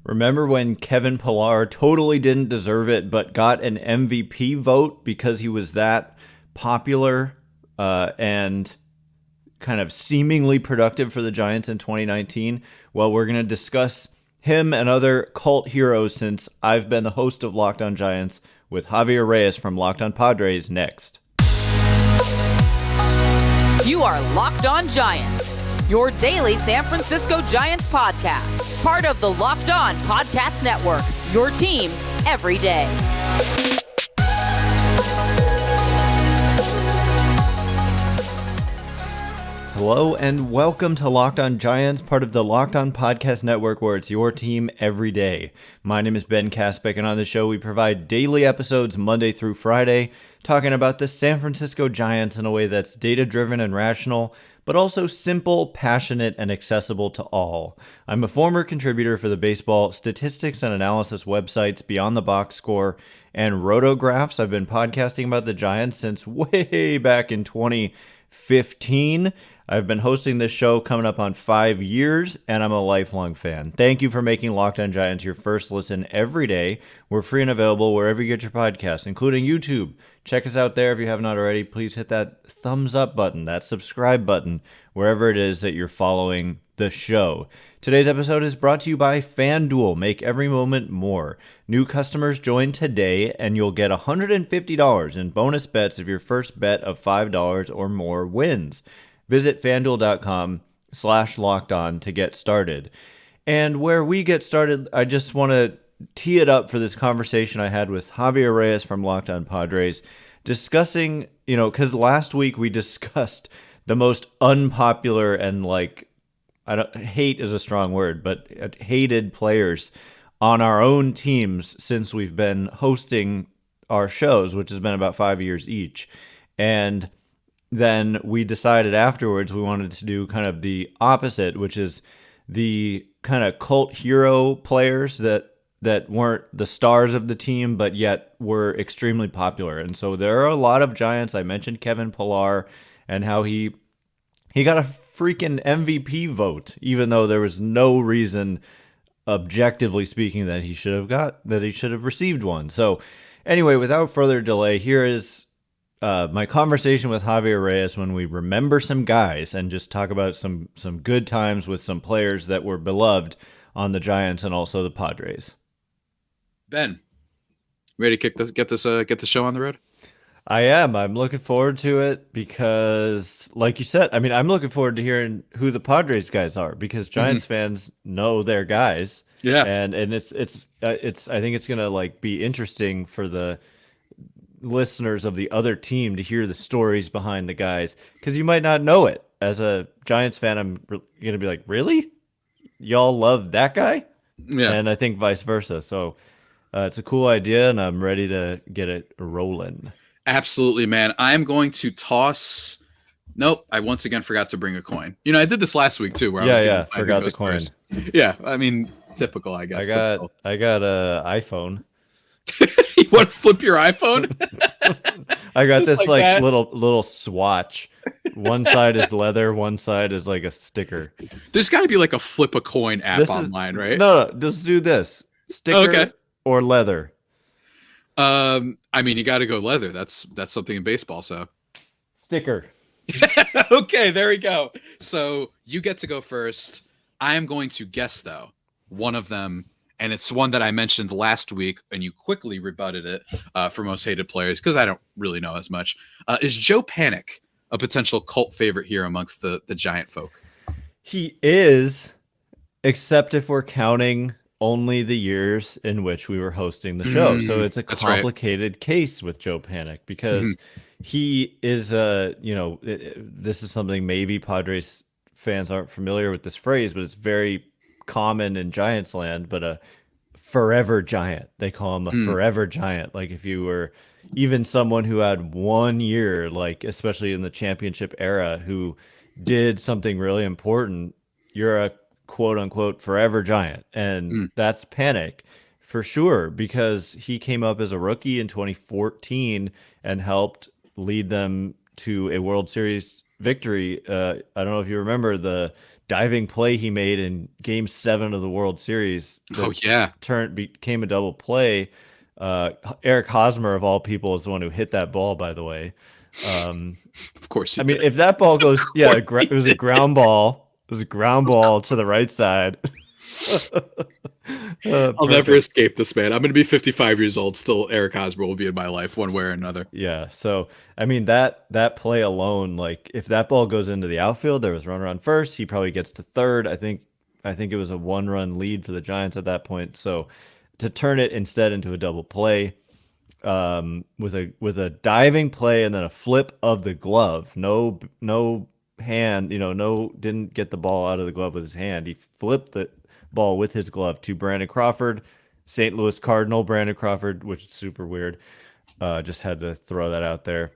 Remember when Kevin Pillar totally didn't deserve it, but got an MVP vote because he was that popular and kind of seemingly productive for the Giants in 2019? Well, we're going to discuss him and other cult heroes since I've been the host of Locked On Giants with Javier Reyes from Locked On Padres next. You are Locked On Giants, your daily San Francisco Giants podcast. Part of the Locked On Podcast Network, your team every day. Hello and welcome to Locked On Giants, part of the Locked On Podcast Network, where it's your team every day. My name is Ben Kaspick, and on the show we provide daily episodes Monday through Friday, talking about the San Francisco Giants in a way that's data-driven and rational, but also simple, passionate, and accessible to all. I'm a former contributor for the baseball statistics and analysis websites Beyond the Box Score and Rotographs. I've been podcasting about the Giants since way back in 2015. I've been hosting this show coming up on 5 years, and I'm a lifelong fan. Thank you for making Locked On Giants your first listen every day. We're free and available wherever you get your podcasts, including YouTube. Check us out there if you haven't already. Please hit that thumbs up button, that subscribe button, wherever it is that you're following the show. Today's episode is brought to you by FanDuel. Make every moment more. New customers join today, and you'll get $150 in bonus bets if your first bet of $5 or more wins. Visit FanDuel.com/lockedon to get started. And where we get started, I just want to tee it up for this conversation I had with Javier Reyes from Locked On Padres, discussing, because last week we discussed the most unpopular and hate is a strong word, but hated players on our own teams since we've been hosting our shows, which has been about 5 years each. And then we decided afterwards we wanted to do kind of the opposite, which is the kind of cult hero players that weren't the stars of the team, but yet were extremely popular. And so there are a lot of Giants. I mentioned Kevin Pillar and how he got a freaking MVP vote, even though there was no reason, objectively speaking, that he should have received one. So anyway, without further delay, here is my conversation with Javier Reyes when we remember some guys and just talk about some good times with some players that were beloved on the Giants and also the Padres. Ben, ready to get the show on the road? I am. I'm looking forward to it because, like you said, I'm looking forward to hearing who the Padres guys are because Giants fans know their guys. Yeah, and it's I think it's gonna be interesting for the listeners of the other team to hear the stories behind the guys, because you might not know it. As a Giants fan, I'm gonna be like, really? Y'all love that guy? Yeah. And I think vice versa. So it's a cool idea, and I'm ready to get it rolling. Absolutely, man. I'm going to toss. Nope, I once again forgot to bring a coin. I did this last week too, where I forgot the coin. First. Yeah, typical, I guess. I got a iPhone. You want to flip your iPhone? I got this little swatch. One side is leather, one side is like a sticker. There's got to be like a flip a coin app online, right? No, just do this. Sticker or leather. You got to go leather. That's something in baseball, so. Sticker. Okay, there we go. So you get to go first. I am going to guess, though, one of them. And it's one that I mentioned last week, and you quickly rebutted it for most hated players, because I don't really know as much. Is Joe Panik a potential cult favorite here amongst the Giant folk? He is, except if we're counting only the years in which we were hosting the show. So it's a complicated case with Joe Panik, because he is this is something maybe Padres fans aren't familiar with this phrase, but it's very common in Giants land, but a forever Giant. They call him a forever Giant. Like if you were even someone who had 1 year, especially in the championship era, who did something really important, you're a quote unquote forever Giant. And that's Panik for sure, because he came up as a rookie in 2014 and helped lead them to a World Series victory. I don't know if you remember the diving play he made in Game 7 of the World Series. Oh yeah, became a double play. Eric Hosmer of all people is the one who hit that ball, by the way. of course he I mean, did. if that ball goes, it was a ground ball. It was a ground ball to the right side. I'll never escape this man. I'm going to be 55 years old. Still, Eric Hosmer will be in my life one way or another. Yeah. So, I mean, that play alone, like if that ball goes into the outfield, there was runner on first. He probably gets to third. I think it was a 1-run lead for the Giants at that point. So to turn it instead into a double play, with a diving play and then a flip of the glove, no hand, didn't get the ball out of the glove with his hand. He flipped the ball with his glove to Brandon Crawford, St. Louis Cardinal Brandon Crawford, which is super weird. Just had to throw that out there.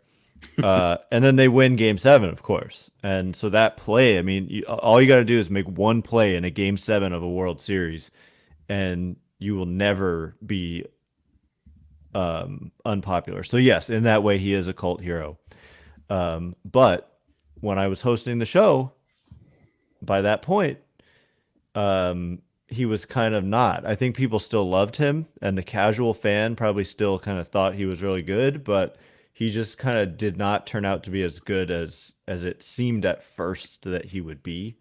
And then they win Game 7, of course. And so that play, I mean, all you got to do is make one play in a Game 7 of a World Series, and you will never be unpopular. So yes, in that way, he is a cult hero. But when I was hosting the show, by that point, he was kind of not. I think people still loved him, and the casual fan probably still kind of thought he was really good, but he just kind of did not turn out to be as good as it seemed at first that he would be.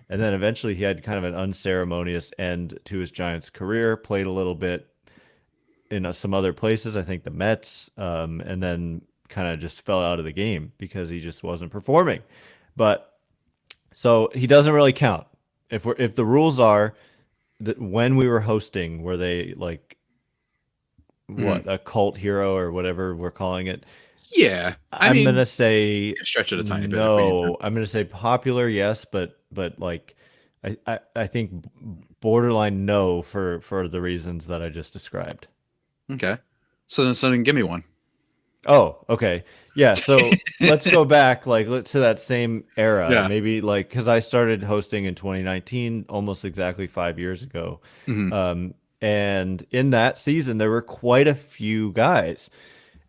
And then eventually he had kind of an unceremonious end to his Giants career, played a little bit in some other places, I think the Mets, and then kind of just fell out of the game because he just wasn't performing. But so he doesn't really count. If the rules are that when we were hosting, were they like a cult hero or whatever we're calling it? Yeah, I'm gonna say stretch it a tiny bit. No, I'm gonna say popular, yes, but like I think borderline no for the reasons that I just described. Okay, so then give me one. Oh, okay. Yeah, so let's go back to that same era. Yeah. Maybe because I started hosting in 2019, almost exactly 5 years ago. Mm-hmm. And in that season, there were quite a few guys.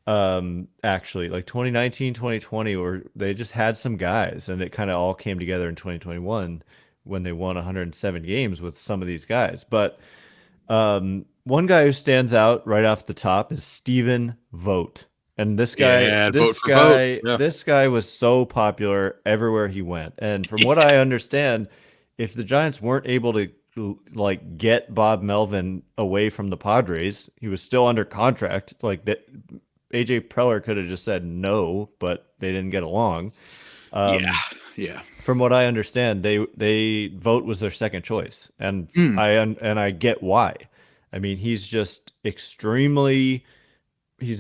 Actually, like 2019, 2020, where they just had some guys, and it kind of all came together in 2021 when they won 107 games with some of these guys. But one guy who stands out right off the top is Stephen Vogt. And this guy, this guy was so popular everywhere he went. And from what I understand, if the Giants weren't able to get Bob Melvin away from the Padres, he was still under contract. Like that, AJ Preller could have just said no, but they didn't get along. Yeah. From what I understand, they Vogt was their second choice, and I get why. I mean, he's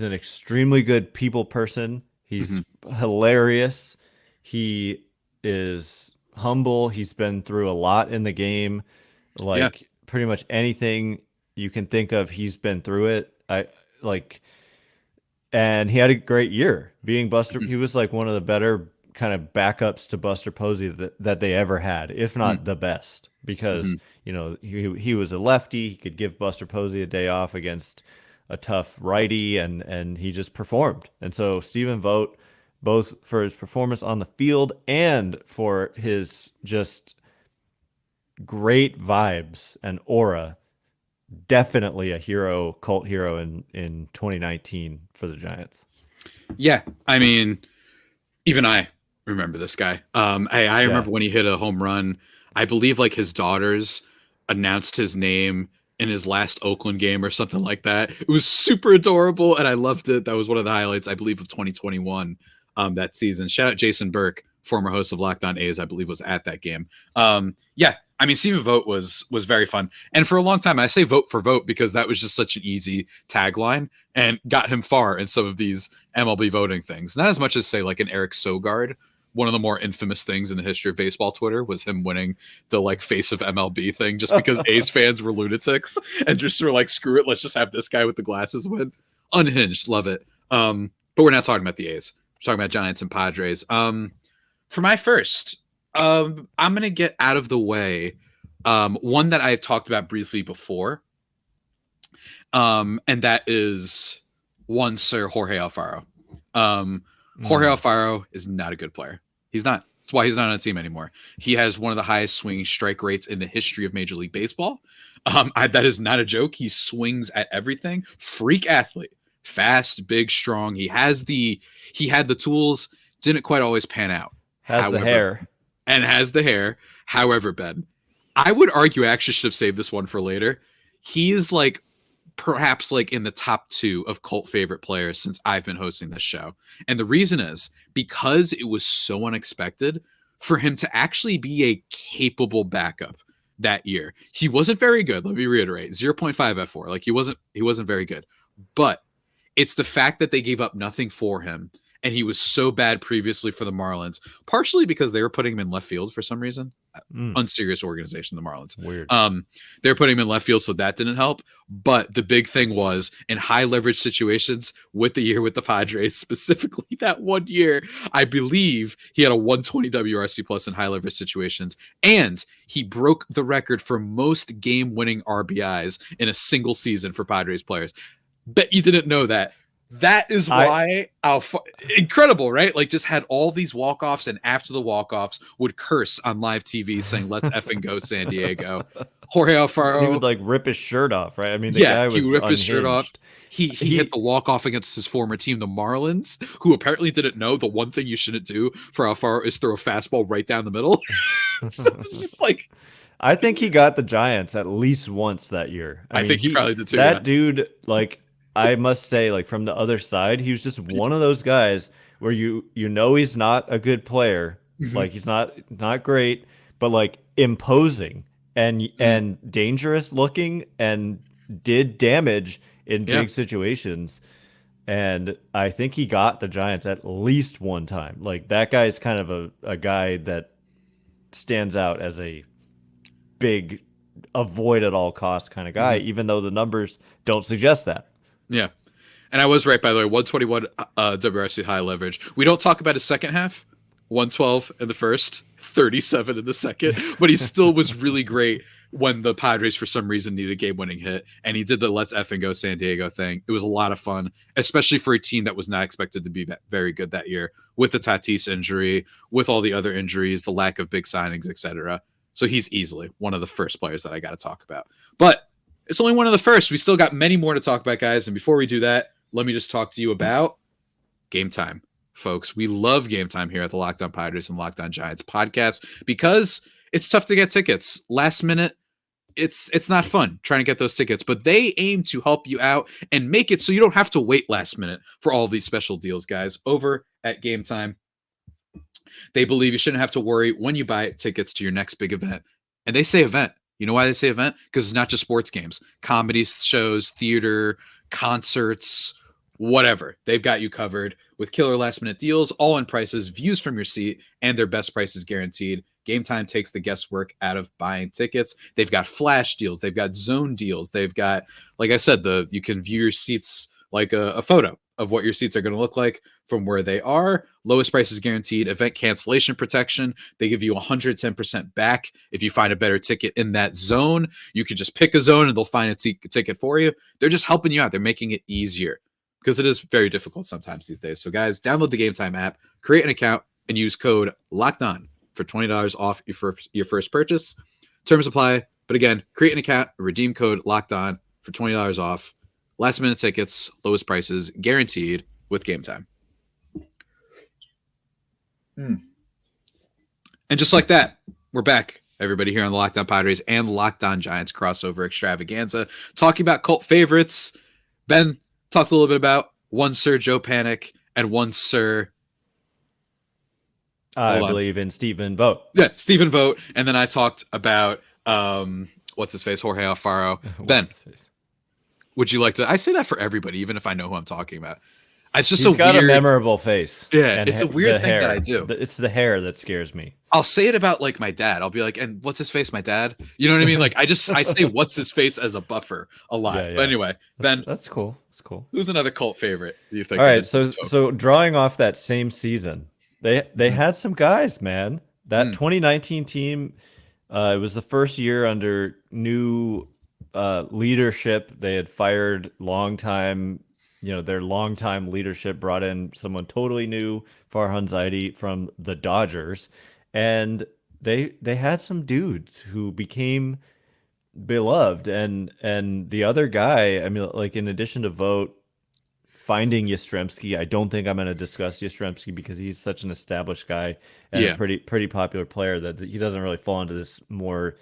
an extremely good people person. He's hilarious. He is humble. He's been through a lot in the game. Pretty much anything you can think of, he's been through it. And he had a great year being Buster. He was like one of the better kind of backups to Buster Posey that they ever had, if not the best, because he was a lefty. He could give Buster Posey a day off against a tough righty, and he just performed. And so Stephen Vogt, both for his performance on the field and for his just great vibes and aura, definitely a hero, cult hero in 2019 for the Giants. Yeah, I mean, even I remember this guy. I remember when he hit a home run. I believe his daughters announced his name in his last Oakland game or something like that. It was super adorable, and I loved it. That was one of the highlights, I believe, of 2021 that season. Shout out Jason Burke, former host of Locked On A's, I believe was at that game. I mean, Stephen Vogt was very fun. And for a long time, I say vote for Vogt because that was just such an easy tagline and got him far in some of these MLB voting things. Not as much as, say, an Eric Sogard. One of the more infamous things in the history of baseball Twitter was him winning the face of MLB thing just because A's fans were lunatics and just were screw it, let's just have this guy with the glasses win. Unhinged, love it. But we're not talking about the A's. We're talking about Giants and Padres. For my first, I'm going to get out of the way one that I've talked about briefly before, and that is one Sir Jorge Alfaro. Jorge Alfaro is not a good player. He's not. That's why he's not on a team anymore. He has one of the highest swinging strike rates in the history of Major League Baseball. That is not a joke. He swings at everything. Freak athlete. Fast, big, strong. He had the tools. Didn't quite always pan out. Has the hair. And has the hair. However, Ben, I would argue I actually should have saved this one for later. He is like perhaps like in the top 2 of cult favorite players since I've been hosting this show. And the reason is because it was so unexpected for him to actually be a capable backup that year. He wasn't very good. Let me reiterate, 0.5 F4. Like he wasn't very good, but it's the fact that they gave up nothing for him. And he was so bad previously for the Marlins, partially because they were putting him in left field for some reason. Unserious organization, the Marlins. Weird. They were putting him in left field, so that didn't help. But the big thing was in high leverage situations with the Padres, specifically that 1 year, I believe he had a 120 WRC plus in high leverage situations, and he broke the record for most game-winning RBIs in a single season for Padres players. Bet you didn't know that. That is why incredible, right? Like just had all these walk-offs, and after the walk-offs would curse on live TV saying, "Let's effing go San Diego." Jorge Alfaro. He would like rip his shirt off, right? I mean, the guy was he ripped unhinged. his shirt off. He hit the walk-off against his former team, the Marlins, who apparently didn't know the one thing you shouldn't do for Alfaro is throw a fastball right down the middle. So it's just like, I think he got the Giants at least once that year. I think he probably did too. That dude, like, I must say, like from the other side, he was just one of those guys where you know he's not a good player, like he's not great, but like imposing and dangerous looking and did damage in big situations. And I think he got the Giants at least one time. Like that guy's kind of a guy that stands out as a big avoid at all costs kind of guy, even though the numbers don't suggest that. Yeah. And I was right, by the way, 121 WRC high leverage. We don't talk about his second half, 112 in the first, 37 in the second, but he still was really great when the Padres, for some reason, needed a game-winning hit, and he did the let's effing go San Diego thing. It was a lot of fun, especially for a team that was not expected to be very good that year, with the Tatis injury, with all the other injuries, the lack of big signings, etc. So he's easily one of the first players that I got to talk about. But it's only one of the first. We still got many more to talk about, guys. And before we do that, let me just talk to you about Game Time, folks. We love Game Time here at the Locked On Padres and Locked On Giants podcast because it's tough to get tickets. Last minute, it's not fun trying to get those tickets, but they aim to help you out and make it so you don't have to wait last minute for all these special deals, guys. Over at Game Time, they believe you shouldn't have to worry when you buy tickets to your next big event. And they say event. You know why they say event? Because it's not just sports games, comedies, shows, theater, concerts, whatever. They've got you covered with killer last minute deals, all in prices, views from your seat, and their best prices guaranteed. Game Time takes the guesswork out of buying tickets. They've got flash deals. They've got zone deals. They've got, like I said, you can view your seats like a photo of what your seats are going to look like from where they are. Lowest prices guaranteed, event cancellation protection. They give you 110% back if you find a better ticket in that zone. You can just pick a zone and they'll find a ticket for you. They're just helping you out. They're making it easier because it is very difficult sometimes these days. So guys, download the Game Time app, create an account, and use code LOCKEDON for $20 off your first purchase. Terms apply. But again, create an account, redeem code LOCKEDON for $20 off. Last minute tickets, lowest prices, guaranteed with Game Time. And just like that, we're back, everybody, here on the Locked On Padres and Locked On Giants crossover extravaganza, talking about cult favorites. Ben talked a little bit about one Sir Joe Panic and one Sir... I believe in Stephen Vogt. Yeah, Stephen Vogt. And then I talked about, what's his face, Jorge Alfaro. Ben, would you like to... I say that for everybody, even if I know who I'm talking about. It's just He's got weird, a memorable face. Yeah, it's a weird thing hair. that I do. It's the hair that scares me. I'll say it about like my dad. I'll be like, and what's his face? My dad. You know what I mean? Like I say what's his face as a buffer a lot. Yeah, yeah. But anyway, that's cool. That's cool. Who's another cult favorite? Do you think? All right, so drawing off that same season, they had some guys, man. That 2019 team, it was the first year under new leadership. They had fired their longtime leadership, brought in someone totally new, Farhan Zaidi from the Dodgers. and they had some dudes who became beloved, and the other guy, I mean, like in addition to Vogt finding Yastrzemski, I don't think I'm going to discuss Yastrzemski because he's such an established guy and a pretty popular player that he doesn't really fall into this more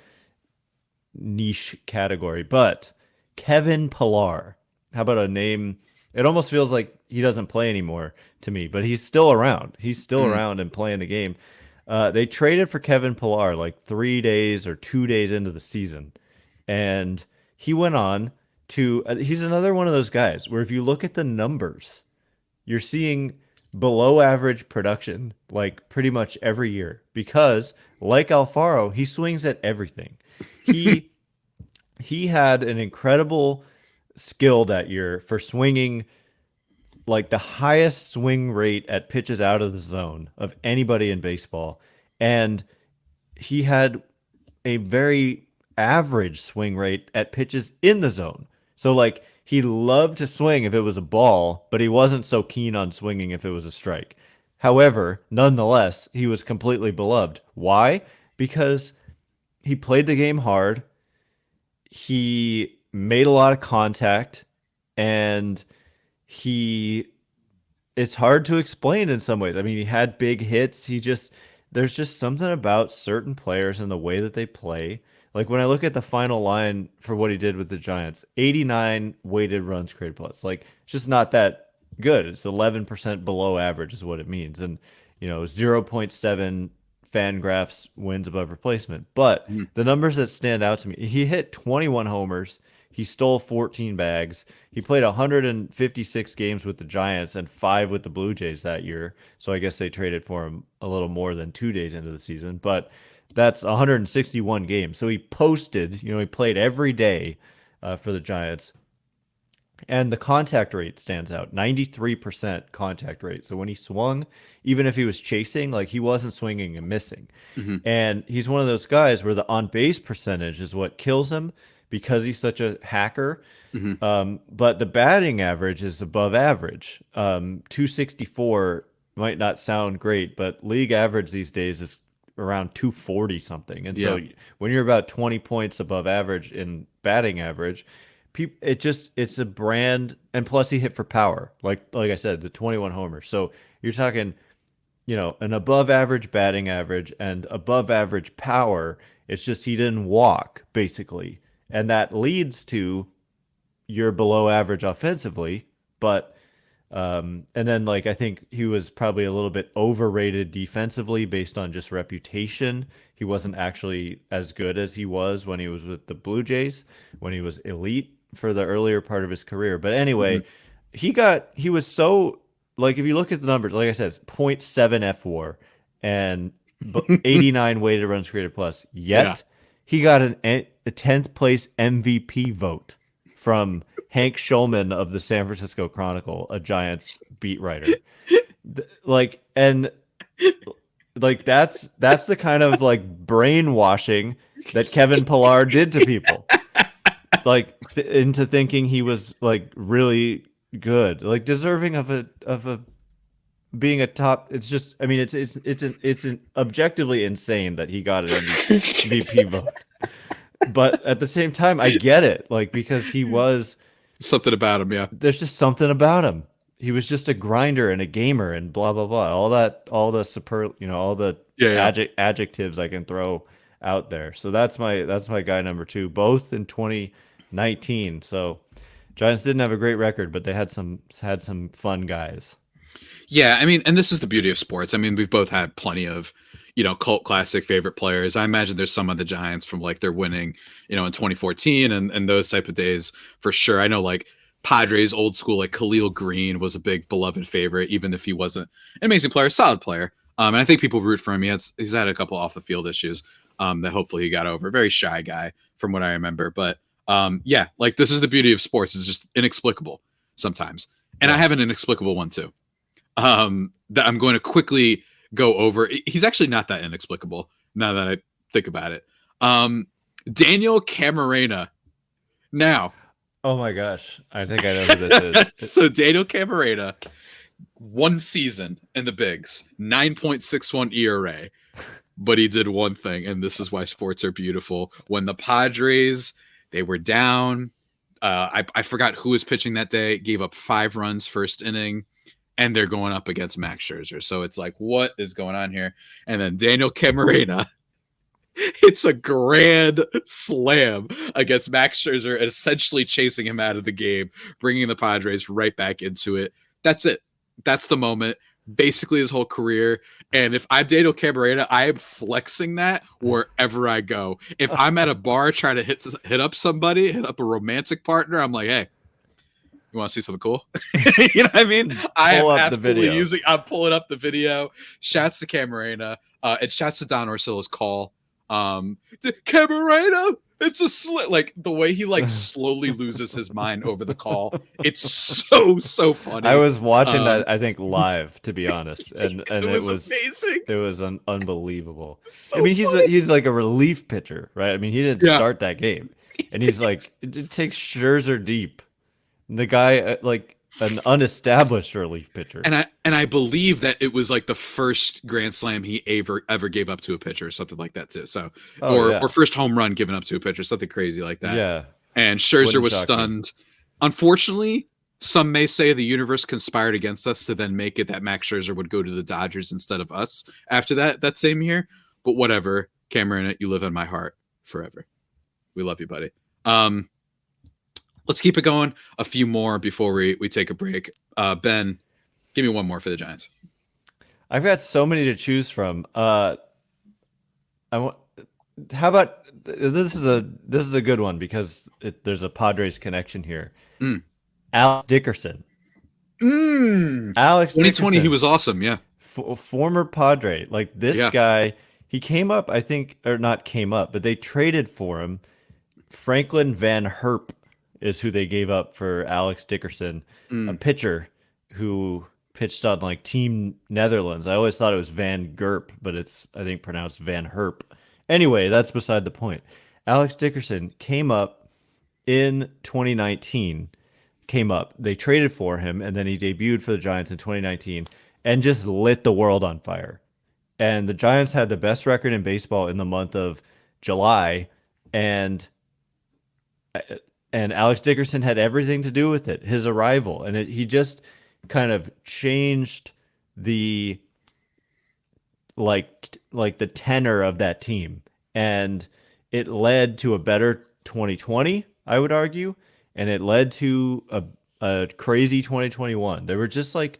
niche category. But Kevin Pillar, how about a name? It almost feels like he doesn't play anymore to me, but he's still around. He's still around and playing the game. They traded for Kevin Pillar like 3 days or 2 days into the season. And he went on to, he's another one of those guys where if you look at the numbers, you're seeing below average production like pretty much every year because, like Alfaro, he swings at everything. He had an incredible skill that year for swinging like the highest swing rate at pitches out of the zone of anybody in baseball. And he had a very average swing rate at pitches in the zone. So like he loved to swing if it was a ball, but he wasn't so keen on swinging if it was a strike. However, nonetheless, he was completely beloved. Why? Because he played the game hard. He made a lot of contact, and it's hard to explain in some ways. I mean, he had big hits. There's just something about certain players and the way that they play. Like when I look at the final line for what he did with the Giants, 89 weighted runs created plus. Like it's just not that good. It's 11% below average is what it means. And, 0.7 Fangraphs wins above replacement. But the numbers that stand out to me, he hit 21 homers. He stole 14 bags. He played 156 games with the Giants and 5 with the Blue Jays that year. So I guess they traded for him a little more than 2 days into the season. But that's 161 games. So he posted, he played every day for the Giants. And the contact rate stands out, 93% contact rate. So when he swung, even if he was chasing, like he wasn't swinging and missing. And he's one of those guys where the on-base percentage is what kills him because he's such a hacker. But the batting average is above average. 264 might not sound great, but league average these days is around 240 something. And so when you're about 20 points above average in batting average, it's a brand, and plus he hit for power. Like I said, the 21 homers. So you're talking, an above average batting average and above average power. It's just he didn't walk basically, and that leads to you're below average offensively, but and then like I think he was probably a little bit overrated defensively based on just reputation. He wasn't actually as good as he was when he was with the Blue Jays, when he was elite for the earlier part of his career. But anyway, he was so, like if you look at the numbers, like I said, it's 0.7 FWAR and 89 weighted runs created plus. Yet he got a 10th place MVP vote from Hank Schulman of the San Francisco Chronicle, a Giants beat writer. That's the kind of like brainwashing that Kevin Pillar did to people, like into thinking he was like really good, like deserving of a being a top. It's just, I mean, it's an objectively insane that he got an MVP vote. But at the same time, I get it, like because he was something about him. Yeah, there's just something about him. He was just a grinder and a gamer and blah blah blah. All the adjectives I can throw out there. So that's my guy number 2, both in 2019. So Giants didn't have a great record, but they had some fun guys. Yeah, I mean, and this is the beauty of sports. I mean, we've both had plenty of cult classic favorite players. I imagine there's some of the Giants from like their winning, in 2014 and those type of days for sure. I know like Padres old school, like Khalil Green was a big beloved favorite, even if he wasn't an amazing player, solid player. And I think people root for him. He's had a couple off the field issues that hopefully he got over. Very shy guy from what I remember. But like this is the beauty of sports. It's just inexplicable sometimes. And I have an inexplicable one too. That I'm going to quickly go over. He's actually not that inexplicable now that I think about it. Daniel Camarena. Now, oh my gosh, I think I know who this is. So Daniel Camarena, 1 season in the bigs, 9.61 ERA, but he did one thing, and this is why sports are beautiful. When the Padres, they were down, I forgot who was pitching that day, gave up 5 runs first inning, and they're going up against Max Scherzer. So it's like, what is going on here? And then Daniel Camarena hits a grand slam against Max Scherzer, essentially chasing him out of the game, bringing the Padres right back into it. That's it. That's the moment. Basically his whole career. And if I'm Daniel Camarena, I am flexing that wherever I go. If I'm at a bar trying to hit up somebody, hit up a romantic partner, I'm like, hey, you want to see something cool? You know what I mean? I'm pulling up the video. Shouts to Camarena. And shouts to Don Orsilla's call. Camarena, it's a slit. Like the way he like slowly loses his mind over the call. It's so funny. I was watching that, I think, live, to be honest, and it was amazing. It was unbelievable. So I mean, funny. he's like a relief pitcher, right? I mean, he didn't start that game, and he's like, it takes Scherzer deep. And the guy, like an unestablished relief pitcher, and I believe that it was like the first grand slam he ever gave up to a pitcher or something like that too. So or first home run given up to a pitcher, something crazy like that. Yeah. And Scherzer was stunned. Unfortunately, some may say the universe conspired against us to then make it that Max Scherzer would go to the Dodgers instead of us after that same year. But whatever, Cameron, you live in my heart forever. We love you, buddy. Let's keep it going. A few more before we take a break. Ben, give me one more for the Giants. I've got so many to choose from. How about this is a good one because there's a Padres connection here. Alex Dickerson. Alex 2020, Dickerson, he was awesome. Yeah. Former Padre. Like this guy, he came up, I think, or not came up, but they traded for him. Franklin Van Herp is who they gave up for Alex Dickerson, a pitcher who pitched on like Team Netherlands. I always thought it was Van Gerp, but it's, I think, pronounced Van Herp. Anyway, that's beside the point. Alex Dickerson came up in 2019. They traded for him, and then he debuted for the Giants in 2019 and just lit the world on fire. And the Giants had the best record in baseball in the month of July, and Alex Dickerson had everything to do with it, his arrival. And he just kind of changed the like the tenor of that team. And it led to a better 2020, I would argue. And it led to a crazy 2021. There were just like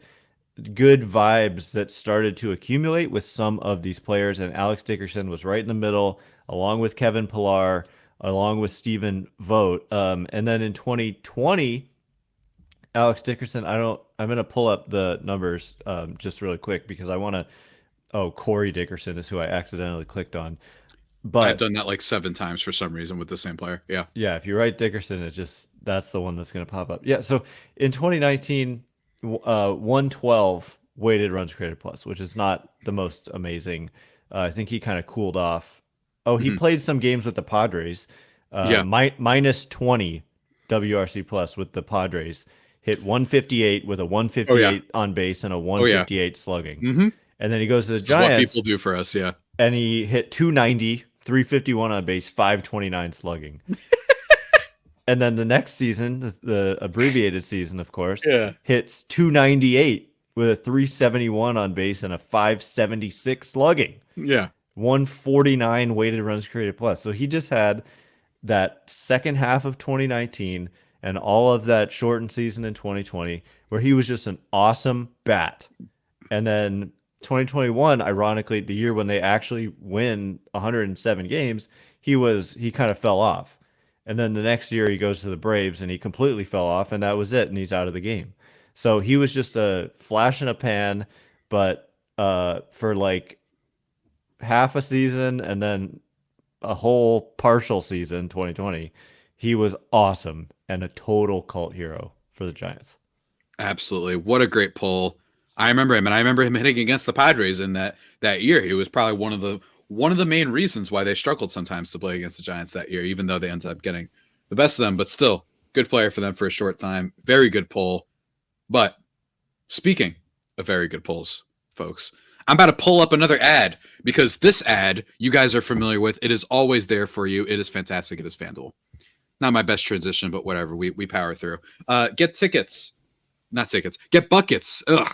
good vibes that started to accumulate with some of these players. And Alex Dickerson was right in the middle, along with Kevin Pillar, along with Stephen Vogt. And then in 2020, Alex Dickerson, I'm going to pull up the numbers just really quick because I want to, Corey Dickerson is who I accidentally clicked on. But I've done that like 7 times for some reason with the same player. Yeah. Yeah. If you write Dickerson, that's the one that's going to pop up. Yeah. So in 2019, 112 weighted runs created plus, which is not the most amazing. I think he kind of cooled off. He played some games with the Padres. Minus 20 WRC plus with the Padres. Hit 158 with a 158 on base and a 158 slugging. And then he goes to the Giants. What people do for us, yeah. And he hit 290, 351 on base, 529 slugging. And then the next season, the abbreviated season, of course, hits 298 with a 371 on base and a 576 slugging. Yeah. 149 weighted runs created plus. So he just had that second half of 2019 and all of that shortened season in 2020 where he was just an awesome bat. And then 2021, ironically, the year when they actually win 107 games, he kind of fell off. And then the next year he goes to the Braves and he completely fell off, and that was it, and he's out of the game. So he was just a flash in a pan, but for like half a season and then a whole partial season, 2020, he was awesome and a total cult hero for the Giants. Absolutely. What a great pull. I remember him, and I remember him hitting against the Padres in that year. He was probably one of the main reasons why they struggled sometimes to play against the Giants that year, even though they ended up getting the best of them. But still, good player for them for a short time. Very good pull. But speaking of very good pulls, folks, I'm about to pull up another ad because this ad you guys are familiar with. It is always there for you. It is fantastic. It is FanDuel. Not my best transition, but whatever. We power through. Get tickets. Not tickets. Get buckets. Ugh.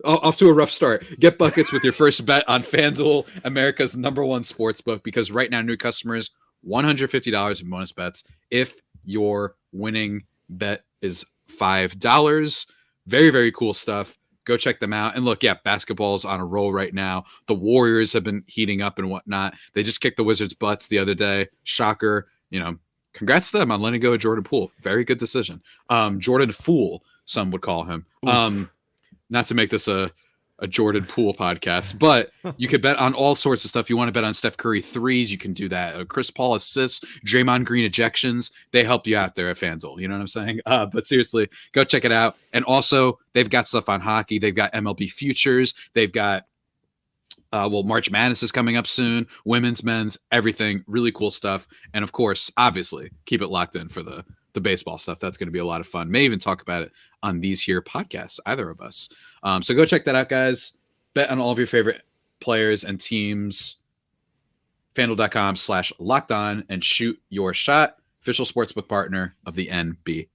Off to a rough start. Get buckets with your first bet on FanDuel, America's #1 sports book, because right now new customers, $150 in bonus bets if your winning bet is $5. Very, very cool stuff. Go check them out. And look, yeah, basketball's on a roll right now. The Warriors have been heating up and whatnot. They just kicked the Wizards' butts the other day. Shocker. Congrats to them on letting go of Jordan Poole. Very good decision. Jordan Fool, some would call him. Not to make this a Jordan Poole podcast, but you could bet on all sorts of stuff. You want to bet on Steph Curry threes, you can do that. Chris Paul assists, Draymond Green ejections. They help you out there at FanDuel. You know what I'm saying? But seriously, go check it out. And also, they've got stuff on hockey. They've got MLB futures. They've got March Madness is coming up soon. Women's, men's, everything. Really cool stuff. And of course, obviously, keep it locked in for the baseball stuff. That's going to be a lot of fun. May even talk about it on these here podcasts, either of us. So go check that out, guys. Bet on all of your favorite players and teams. FanDuel.com/lockedon and shoot your shot. Official sportsbook partner of the NBA.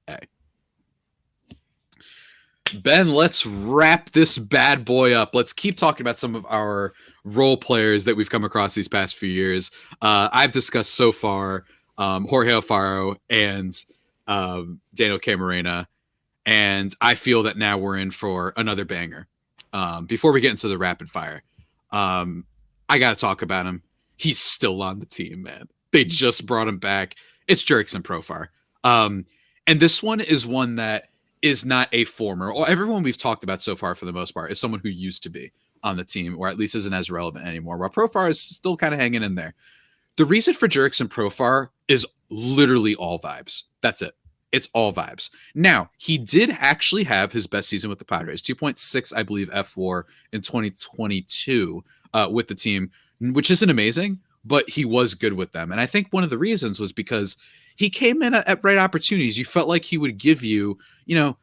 Ben, let's wrap this bad boy up. Let's keep talking about some of our role players that we've come across these past few years. I've discussed so far Jorge Alfaro and Daniel Camarena, and I feel that now we're in for another banger. Before we get into the rapid fire, I got to talk about him. He's still on the team, man. They just brought him back. It's Jurickson Profar. And this one is one that is not a former, or everyone we've talked about so far for the most part is someone who used to be on the team, or at least isn't as relevant anymore, while Profar is still kind of hanging in there. The reason for Jurickson Profar is literally all vibes. That's it. It's all vibes. Now, he did actually have his best season with the Padres, 2.6, I believe, F4 in 2022 with the team, which isn't amazing, but he was good with them. And I think one of the reasons was because he came in at right opportunities. You felt like he would give you, even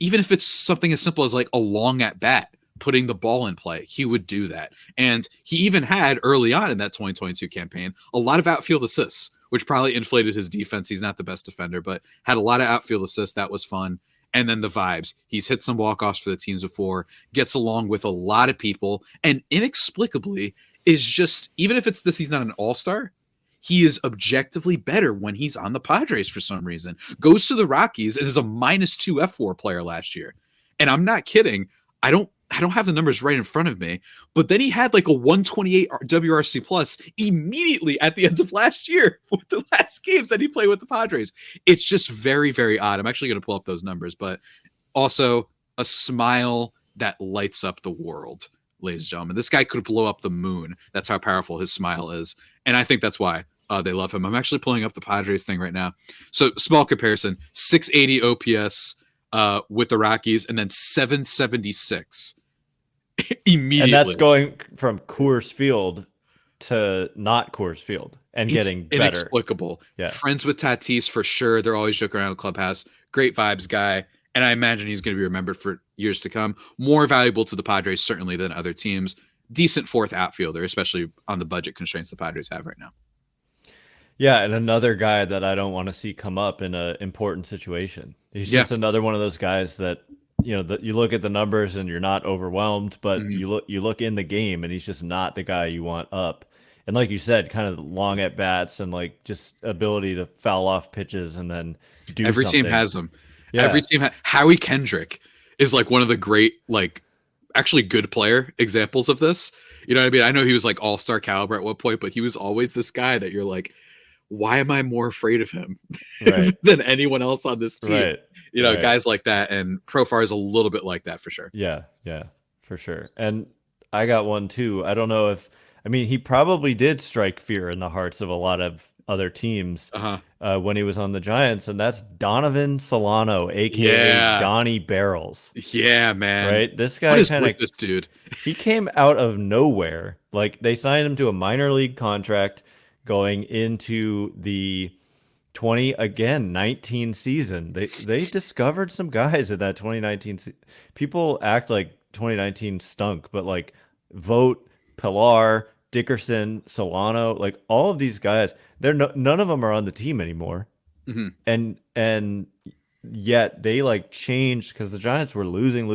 if it's something as simple as like a long at bat, putting the ball in play, he would do that. And he even had early on in that 2022 campaign, a lot of outfield assists, which probably inflated his defense. He's not the best defender, but had a lot of outfield assists. That was fun. And then the vibes. He's hit some walk-offs for the teams before, gets along with a lot of people, and inexplicably is just, even if it's this, he's not an all-star, he is objectively better when he's on the Padres for some reason. Goes to the Rockies and is a -2 F4 player last year. And I'm not kidding. I don't have the numbers right in front of me, but then he had like a 128 WRC plus immediately at the end of last year with the last games that he played with the Padres. It's just very, very odd. I'm actually going to pull up those numbers, but also a smile that lights up the world, ladies and gentlemen. This guy could blow up the moon. That's how powerful his smile is. And I think that's why they love him. I'm actually pulling up the Padres thing right now. So small comparison, 680 OPS with the Rockies, and then 776 immediately. And that's going from Coors Field to not Coors Field and getting better. Inexplicable. Yeah. Friends with Tatis for sure. They're always joking around the clubhouse. Great vibes guy. And I imagine he's going to be remembered for years to come. More valuable to the Padres certainly than other teams. Decent fourth outfielder, especially on the budget constraints the Padres have right now. Yeah, and another guy that I don't want to see come up in an important situation. He's just another one of those guys that, you look at the numbers and you're not overwhelmed, but you look in the game and he's just not the guy you want up. And like you said, kind of long at bats and like just ability to foul off pitches and then do Every something. team has them. Yeah. Every team Howie Kendrick is like one of the great, like actually good player examples of this. You know what I mean? I know he was like all-star caliber at one point, but he was always this guy that you're like, why am I more afraid of him than anyone else on this team? Right. Guys like that. And Profar is a little bit like that for sure. Yeah, for sure. And I got one too. I don't know he probably did strike fear in the hearts of a lot of other teams when he was on the Giants. And that's Donovan Solano, a.k.a. Donnie Barrels. Yeah, man. Right? This guy what is with this dude? He came out of nowhere. Like they signed him to a minor league contract going into the 2019 season. They discovered some guys in that 2019 people act like 2019 stunk, but like Vogt, Pilar, Dickerson, Solano, like all of these guys, none of them are on the team anymore. Mm-hmm. And yet they like changed because the Giants were losing.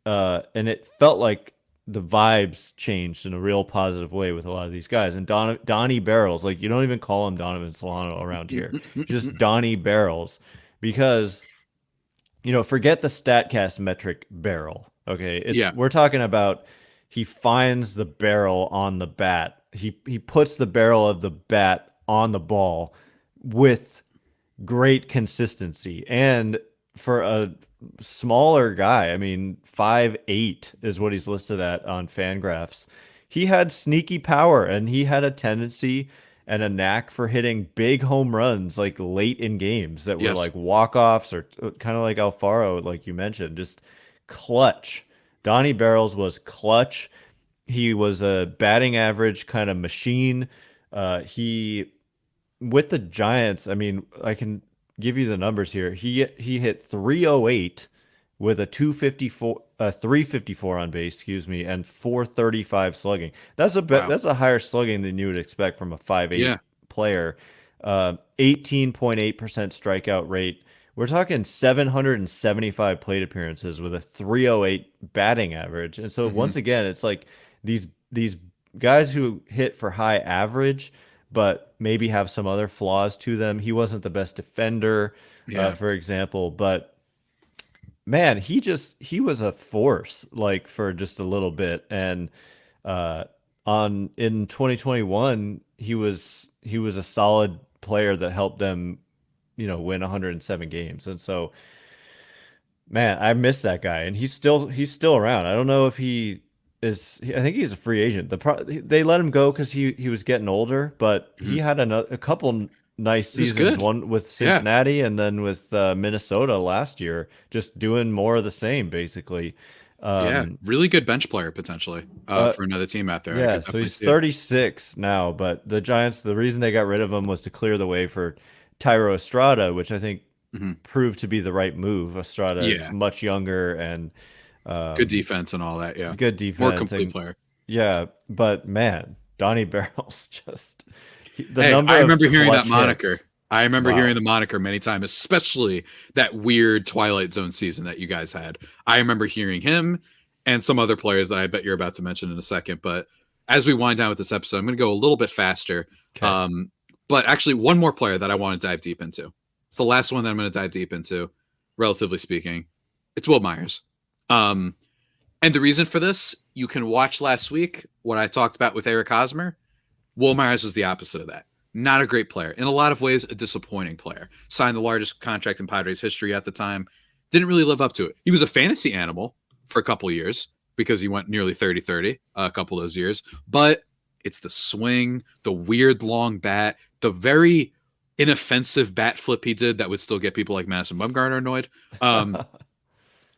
And it felt like the vibes changed in a real positive way with a lot of these guys. And Donnie Barrels, like you don't even call him Donovan Solano around here, just Donnie Barrels, because forget the Statcast metric barrel. Okay, we're talking about he finds the barrel on the bat. He puts the barrel of the bat on the ball with great consistency. And for a smaller guy, I mean, 5'8" is what he's listed at on Fangraphs. He had sneaky power, and he had a tendency and a knack for hitting big home runs like late in games that were like walk-offs or kind of like Alfaro, like you mentioned, just clutch. Donnie Barrels was clutch. He was a batting average kind of machine. He, with the Giants, I mean, I can give you the numbers here. He hit 308 with a 354 on base, excuse me, and 435 slugging. That's a higher slugging than you would expect from a 5'8" player. 18.8% strikeout rate. We're talking 775 plate appearances with a 308 batting average. And so once again, it's like these guys who hit for high average but maybe have some other flaws to them. He wasn't the best defender, for example, but man, he was a force like for just a little bit. And in 2021, he was a solid player that helped them, win 107 games. And so, man, I miss that guy, and he's still around. I don't know if he is. I think he's a free agent. They let him go because he was getting older, but he had a couple nice seasons. One with Cincinnati and then with Minnesota last year, just doing more of the same, basically. Really good bench player potentially for another team out there. Yeah, so he's 36 now, but the Giants, the reason they got rid of him was to clear the way for Tyro Estrada, which I think proved to be the right move. Estrada is much younger and good defense and all that. Yeah, good defense, more complete player. Yeah, but man, Donnie Barrels just I remember hearing that moniker. I remember hearing the moniker many times, especially that weird Twilight Zone season that you guys had. I remember hearing him and some other players that I bet you're about to mention in a second. But as we wind down with this episode, I'm going to go a little bit faster. Okay. But actually, one more player that I want to dive deep into. It's the last one that I'm going to dive deep into, relatively speaking. It's Wil Myers. And the reason for this, you can watch last week what I talked about with Eric Hosmer. Wil Myers is the opposite of that. Not a great player. In a lot of ways, a disappointing player. Signed the largest contract in Padres history at the time. Didn't really live up to it. He was a fantasy animal for a couple years because he went nearly 30-30 a couple of those years. But it's the swing, the weird long bat, the very inoffensive bat flip he did that would still get people like Madison Bumgarner annoyed.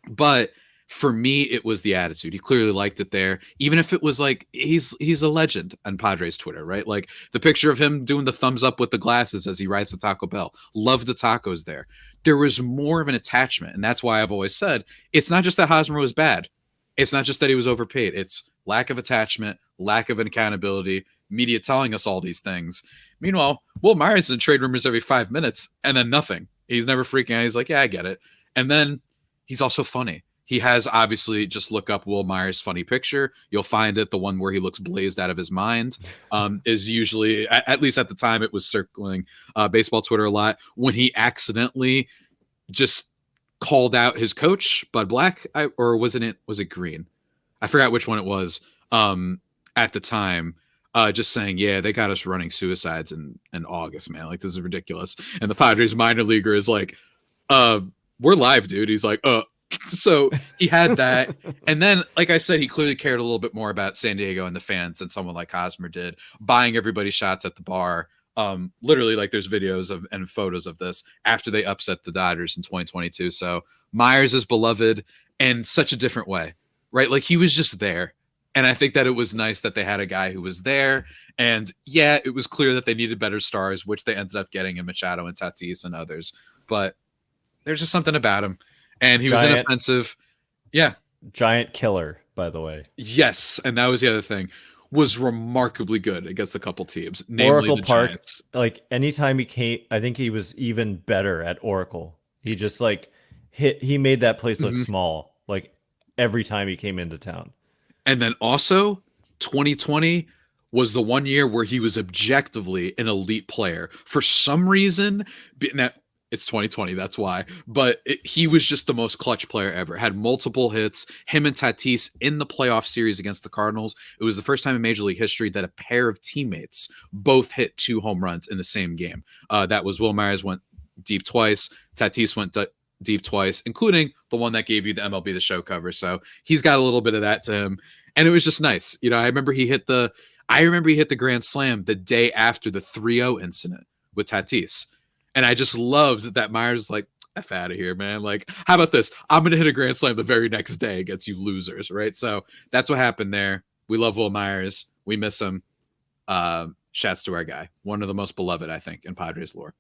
But for me, it was the attitude. He clearly liked it there. Even if it was like, he's a legend on Padres Twitter, right? Like the picture of him doing the thumbs up with the glasses as he rides the Taco Bell. Love the tacos there. There was more of an attachment. And that's why I've always said, it's not just that Hosmer was bad. It's not just that he was overpaid. It's lack of attachment, lack of accountability, media telling us all these things. Meanwhile, Wil Myers is in trade rumors every 5 minutes and then nothing. He's never freaking out. He's like, yeah, I get it. And then he's also funny. He has obviously, just look up Wil Myers' funny picture. You'll find it. The one where he looks blazed out of his mind is usually, at least at the time, it was circling baseball Twitter a lot, when he accidentally just called out his coach, Bud Black, or was it Green? I forgot which one it was at the time. Just saying, yeah, they got us running suicides in August, man. Like, this is ridiculous. And the Padres minor leaguer is like, we're live, dude. He's like, So he had that. And then, like I said, he clearly cared a little bit more about San Diego and the fans than someone like Hosmer did, buying everybody shots at the bar. Literally, like, there's videos of and photos of this after they upset the Dodgers in 2022. So Myers is beloved in such a different way, right? Like, he was just there. And I think that it was nice that they had a guy who was there. And yeah, it was clear that they needed better stars, which they ended up getting in Machado and Tatis and others. But there's just something about him. And he was inoffensive. Yeah. Giant killer. by the way. Yes, and that was the other thing. Was remarkably good against a couple teams, namely Oracle the Park, Giants. like anytime he came, I think he was even better at Oracle. He just like he made that place look small, like every time he came into town. And then also 2020 was the one year where he was objectively an elite player. For some reason, now it's 2020, that's why. But he was just the most clutch player ever. Had multiple hits. Him and Tatis in the playoff series against the Cardinals. It was the first time in Major League history that a pair of teammates both hit 2 home runs in the same game. That was Will Myers went deep twice. Tatis went deep twice, including the one that gave you the MLB The Show cover. So he's got a little bit of that to him. And it was just nice. You know, I remember he hit the grand slam the day after the 3-0 incident with Tatis. And I just loved that Myers was like, F out of here, man. Like, how about this? I'm going to hit a grand slam the very next day against you losers, right? So that's what happened there. We love Will Myers. We miss him. Shouts to our guy. One of the most beloved, I think, in Padres lore.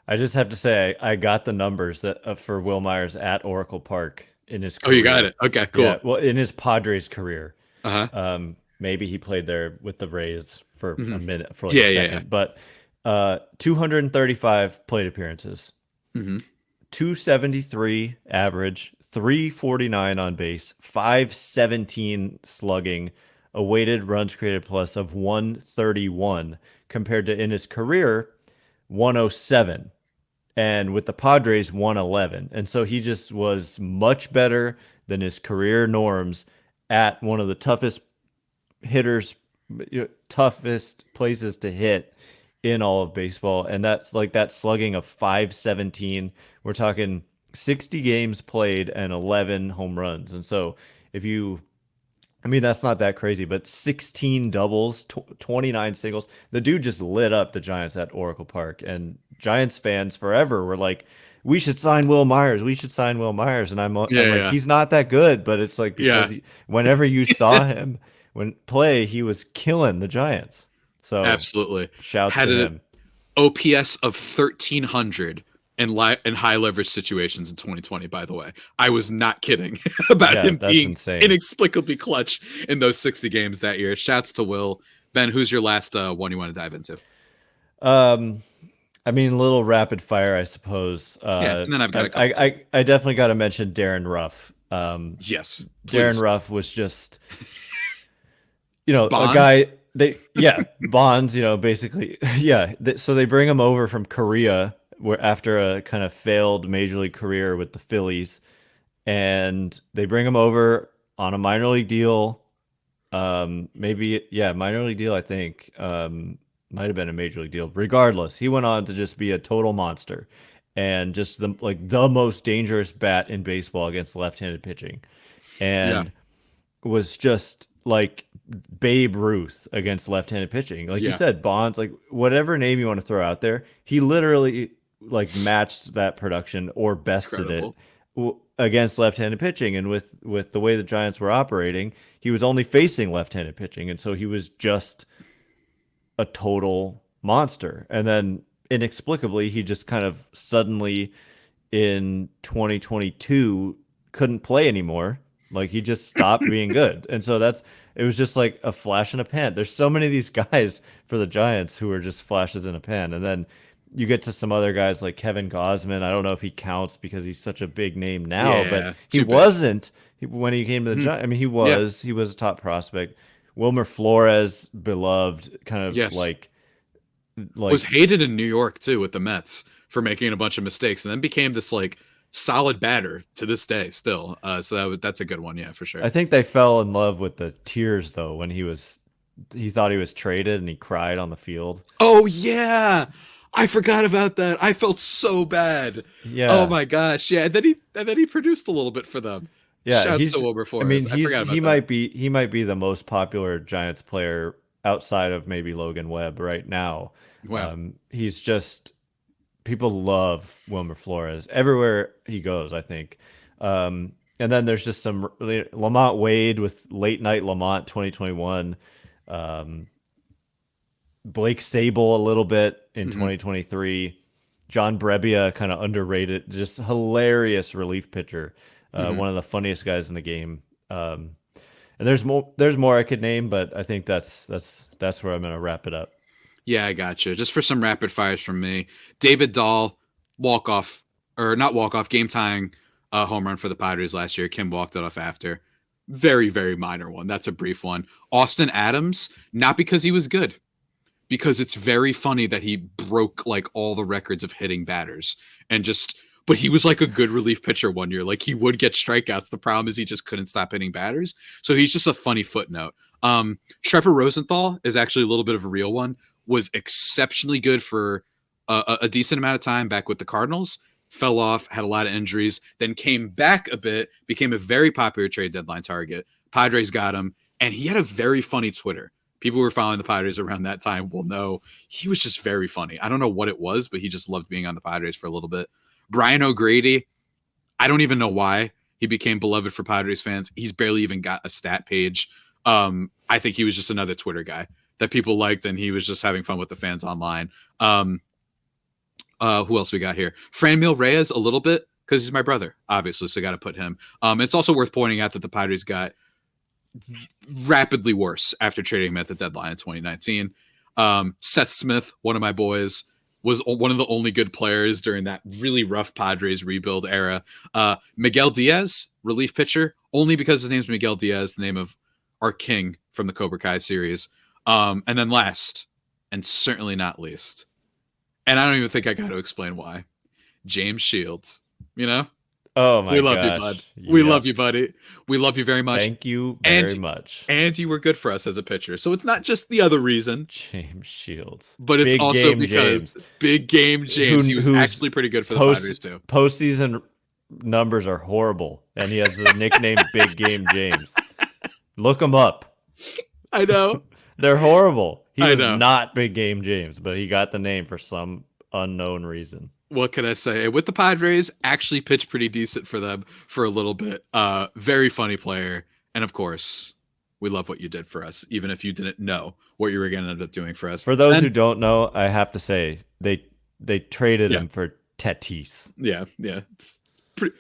I just have to say, I got the numbers that for Will Myers at Oracle Park in his career. Oh, you got it. Okay, cool. Yeah, well, in his Padres career. Uh-huh. Maybe he played there with the Rays for a minute, for like Yeah, a yeah, second. yeah. But 235 plate appearances, 273 average, 349 on base, 517 slugging, a weighted runs created plus of 131 compared to in his career 107, and with the Padres 111. And so he just was much better than his career norms at one of the toughest hitters, toughest places to hit in all of baseball. And that's like that slugging of 517. We're talking 60 games played and 11 home runs. And so that's not that crazy, but 16 doubles, 29 singles. The dude just lit up the Giants at Oracle Park, and Giants fans forever were like, we should sign Will Myers. We should sign Will Myers. And I'm like, he's not that good, but it's like, because whenever you saw him play, he was killing the Giants. So absolutely. Shouts Had to an him. OPS of 1,300 in high leverage situations in 2020, by the way. I was not kidding about him being insane. Inexplicably clutch in those 60 games that year. Shouts to Will. Ben, who's your last one you want to dive into? A little rapid fire, I suppose. And then I've got a couple. I definitely got to mention Darren Ruff. Yes. Darren Ruff was just, a Bonds? guy. Bonds. Basically, so they bring him over from Korea, where after a kind of failed major league career with the Phillies, and they bring him over on a minor league deal. Minor league deal. I think might have been a major league deal. Regardless, he went on to just be a total monster, and just the most dangerous bat in baseball against left-handed pitching, and was just like Babe Ruth against left-handed pitching. Like you said, Bonds, like whatever name you want to throw out there, he literally like matched that production or bested it against left-handed pitching. And with the way the Giants were operating, he was only facing left-handed pitching, and so he was just a total monster. And then inexplicably, he just kind of suddenly in 2022 couldn't play anymore. Like he just stopped being good. And so it was just like a flash in a pan. There's so many of these guys for the Giants who are just flashes in a pan. And then you get to some other guys like Kevin Gausman. I don't know if he counts because he's such a big name now, but he wasn't when he came to the Giants. I mean, he was a top prospect. Wilmer Flores, beloved, kind of like was hated in New York too with the Mets for making a bunch of mistakes, and then became this like solid batter to this day still. So that's a good one, for sure. I think they fell in love with the tears though when he thought he was traded and he cried on the field. Oh yeah, I forgot about that. I felt so bad. Yeah. Oh my gosh. Yeah. And then he produced a little bit for them. Yeah, Shouts to Wilmer Flores. I mean, he might be the most popular Giants player outside of maybe Logan Webb right now. Wow. He's just, people love Wilmer Flores everywhere he goes, I think. And then there's just some Lamont Wade with Late Night Lamont 2021. Blake Sable a little bit in 2023. John Brebbia, kind of underrated, just hilarious relief pitcher. One of the funniest guys in the game. And there's more I could name, but I think that's where I'm going to wrap it up. Yeah, I gotcha. Just for some rapid fires from me. David Dahl, not walk off, game tying home run for the Padres last year. Kim walked it off after. Very, very minor one. That's a brief one. Austin Adams, not because he was good, because it's very funny that he broke like all the records of hitting batters but he was like a good relief pitcher one year. Like he would get strikeouts. The problem is he just couldn't stop hitting batters. So he's just a funny footnote. Trevor Rosenthal is actually a little bit of a real one. Was exceptionally good for a decent amount of time back with the Cardinals. Fell off, had a lot of injuries, then came back a bit, became a very popular trade deadline target. Padres got him, and he had a very funny Twitter. People who were following the Padres around that time will know he was just very funny. I don't know what it was, but he just loved being on the Padres for a little bit. Brian O'Grady, I don't even know why he became beloved for Padres fans. He's barely even got a stat page. I think he was just another Twitter guy that people liked, and he was just having fun with the fans online. Who else we got here? Franmil Reyes a little bit, because he's my brother, obviously, so got to put him. It's also worth pointing out that the Padres got rapidly worse after trading him at the deadline in 2019. Seth Smith, one of my boys, was one of the only good players during that really rough Padres rebuild era. Miguel Diaz, relief pitcher, only because his name's Miguel Diaz, the name of our king from the Cobra Kai series. And then last, and certainly not least, and I don't even think I got to explain why, James Shields, you know? Oh my gosh. We love you, bud. We love you, buddy. We love you very much. Thank you very much. And you were good for us as a pitcher. So it's not just the other reason. James Shields. But it's also because Big Game James, he was actually pretty good for the Padres too. Postseason numbers are horrible. And he has the nickname Big Game James. Look him up. I know. They're horrible. He was not Big Game James, but he got the name for some unknown reason. What can I say? With the Padres, actually pitched pretty decent for them for a little bit. Very funny player. And of course, we love what you did for us, even if you didn't know what you were going to end up doing for us. For those who don't know, I have to say, they traded him for Tatis. Yeah. It's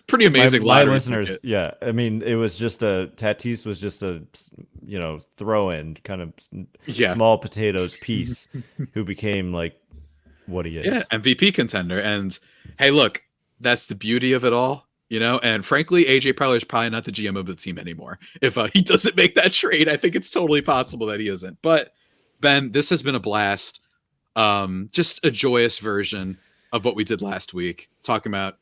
pretty amazing. My listeners, I mean, it was just Tatis was just a, throw-in kind of small potatoes piece who became like what he is. Yeah, MVP contender. And hey, look, that's the beauty of it all, and frankly, AJ Preller is probably not the GM of the team anymore. If he doesn't make that trade, I think it's totally possible that he isn't. But Ben, this has been a blast. Just a joyous version of what we did last week, talking about,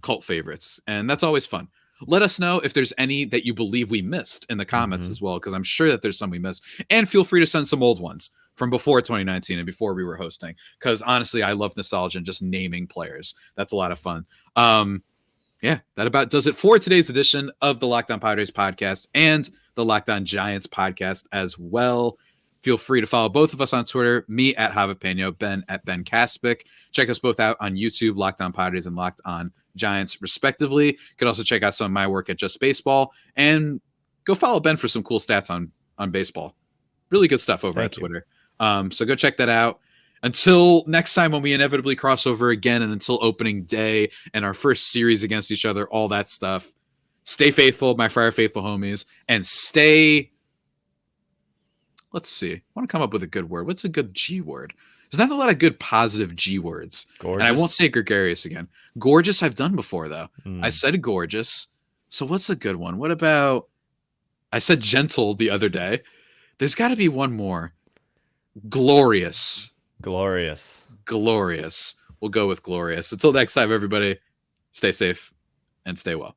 cult favorites. And that's always fun. Let us know if there's any that you believe we missed in the comments as well, because I'm sure that there's some we missed. And feel free to send some old ones from before 2019 and before we were hosting, because honestly, I love nostalgia and just naming players. That's a lot of fun. That about does it for today's edition of the Locked On Padres podcast and the Locked On Giants podcast as well. Feel free to follow both of us on Twitter, me at Javapeno, Ben at Ben Kaspick. Check us both out on YouTube, Locked On Padres and Locked On Giants, respectively. You can also check out some of my work at Just Baseball, and go follow Ben for some cool stats on baseball. Really good stuff over at Twitter. So go check that out. Until next time when we inevitably cross over again, and until opening day and our first series against each other, all that stuff, stay faithful, my Friar Faithful homies, and stay... Let's see. I want to come up with a good word. What's a good G word? There's not a lot of good positive G words. Gorgeous. And I won't say gregarious again. Gorgeous I've done before, though. I said gorgeous. So what's a good one? What about... I said gentle the other day. There's got to be one more. Glorious. Glorious. We'll go with glorious. Until next time, everybody, stay safe and stay well.